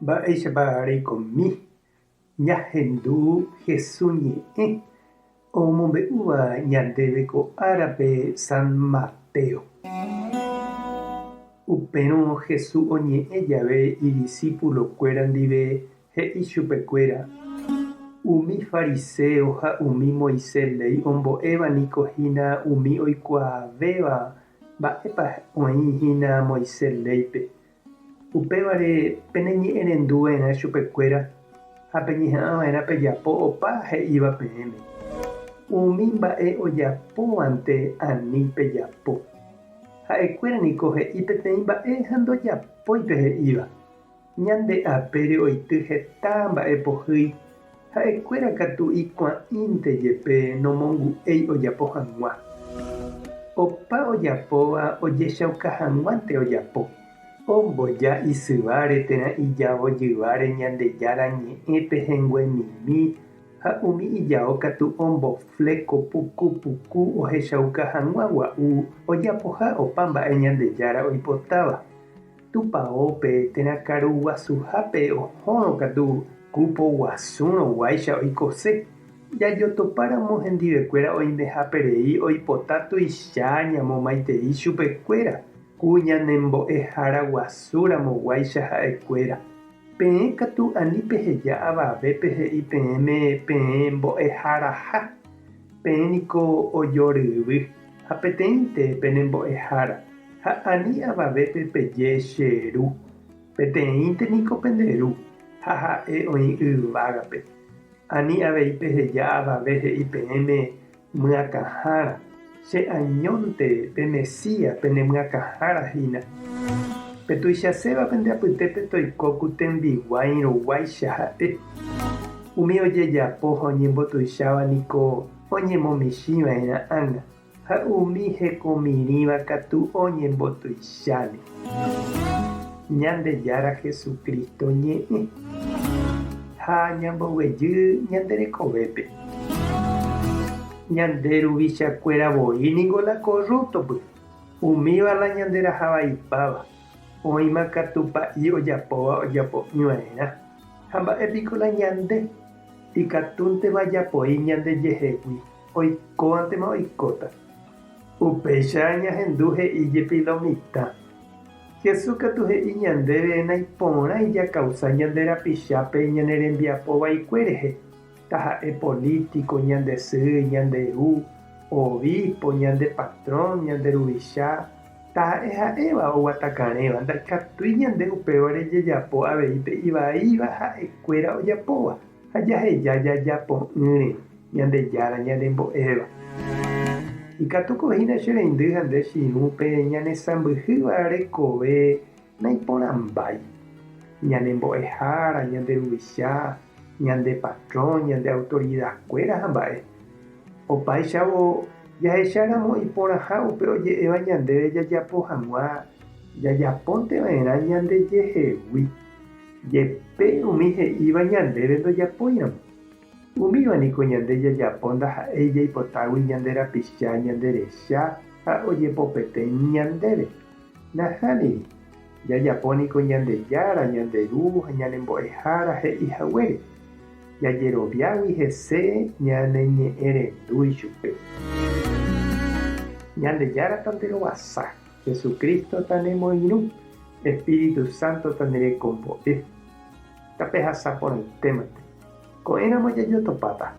Mba'éichapa reikomi ñahendu Jesús ñe'ẽ omombe'úva ñandéve ko árape San Mateo. Upérõ Jesús oñe'ẽ jave idiscípulokuéra ndive he'i chupekuéra: umi fariseo ha umi Moisés ley ombo'évaniko hína umi oikuaavéva mba'épa oĩhína Moisés léipe. Upévare peneñe'ẽrenduva'erã chupekuéra ha peñeha'ãva'erã pejapo opa he'íva peẽme. Umi mba'e ojapóvante ani pejapo. Ha'ekuéraniko he'i peteĩ mba'e ha ndojapóipe he'íva. Ñande apére oity heta mba'e pohýi. Ha'ekuéra katu ikuã'ínte jepe nomongu'éi ojapo hag̃ua. Opa ojapóva ojechauka hag̃uánte ojapo. Omboja isyváre térã ijavojyváre Ñandejára ñe'ẽpe hengüemimi ha umi ijao katu ombofléko puku puku ohechauka hag̃ua gua'u ojapoha opa mba'e Ñandejára oipotáva. Tupãópe térã karu guasuhápe ohórõ katu kupo guasúrõguáicha oikose. Jajotopáramo hendivekuéra oimeháperei oipota tuicha ñamomaitei chupekuéra ku ñanembo'ehára guasúramoguáicha ha'ekuéra. Peẽ katu ani peheja avavépe he'i peẽme peẽ mbo'eháraha. Peẽniko ojoryvy ha peteĩnte penembo'ehára. Ha ani avavépe peje cheru. Peteĩnteniko penderu ha ha'e oĩ yvágape. Ani avei peheja avave he'i peẽme myakãhára. Che añónte pe Mesías penemyakãhárahína. Petuichaséva pendeapytépe toiko kutembiguairõguáicha ha'e. Umi ojejapo ha oñembotuicháva niko oñemomichĩva'erã ág̃a ha umi hekomirĩva katu oñembotuicháne. Ñandejára Jesucristo ñe'ẽ ha ñamboguejy ñanderekovépe. Ñande ruvichakuéravoi la corruptopy. Umívala ñanderahava'ipáva. Oĩma katu pa'i ojapóva ojapo'ỹva'erã. Ha mba'épiko la ñande ikatúntema japoi ñandejehegui. Oikóvantema oikóta. Upéicha ñahendu he'íjepi la mitã. Jesús katu he'i ñandéve naiporã ijakausa ñanderapichápe ñanerembiapovaikuérehe. Taha'e político, ñandesy, ñanderu, obispo, ñande patrón, ñanderuvicha. Taha'e ha'éva oguatakarẽva ndaikatúi ñande upévare jejapo aveípe ivaíva ha'ekuéra ojapóva ha jaheja jajapo'ỹre Ñandejára ñanembo'éva. Ikatukohína che reindy ha nde chiũpe ñanesãmbyhýva rekove naiporãmbái. Ñanembo'ehára, ñanderuvicha, ñande patrón, ñande autoridakuéra ha mba'e. Opáichávo jahecharamo iporãha upe oje'éva ñandéve jajapo hag̃ua jajapónteva'erã ñandejehegui. Jepe umi he'íva ñandéve ndojapóiramo. Umívaniko ñande jajapo ndaha'éi jaipotágui ñanderapicha ñanderecha ha ojepopetéi ñandéve. Nahániri jajapóniko Ñandejára, ñanderu ha ñanembo'ehára he'ihaguére. Jajeroviágui hese ñaneñe'ẽrendúi chupe. Ñandejára tanderovasa. Jesucristo tanemoirũ. Espíritu Santo tanerekombo'e. Tapehasa porãitémate. Ko'ẽramo jajotopáta.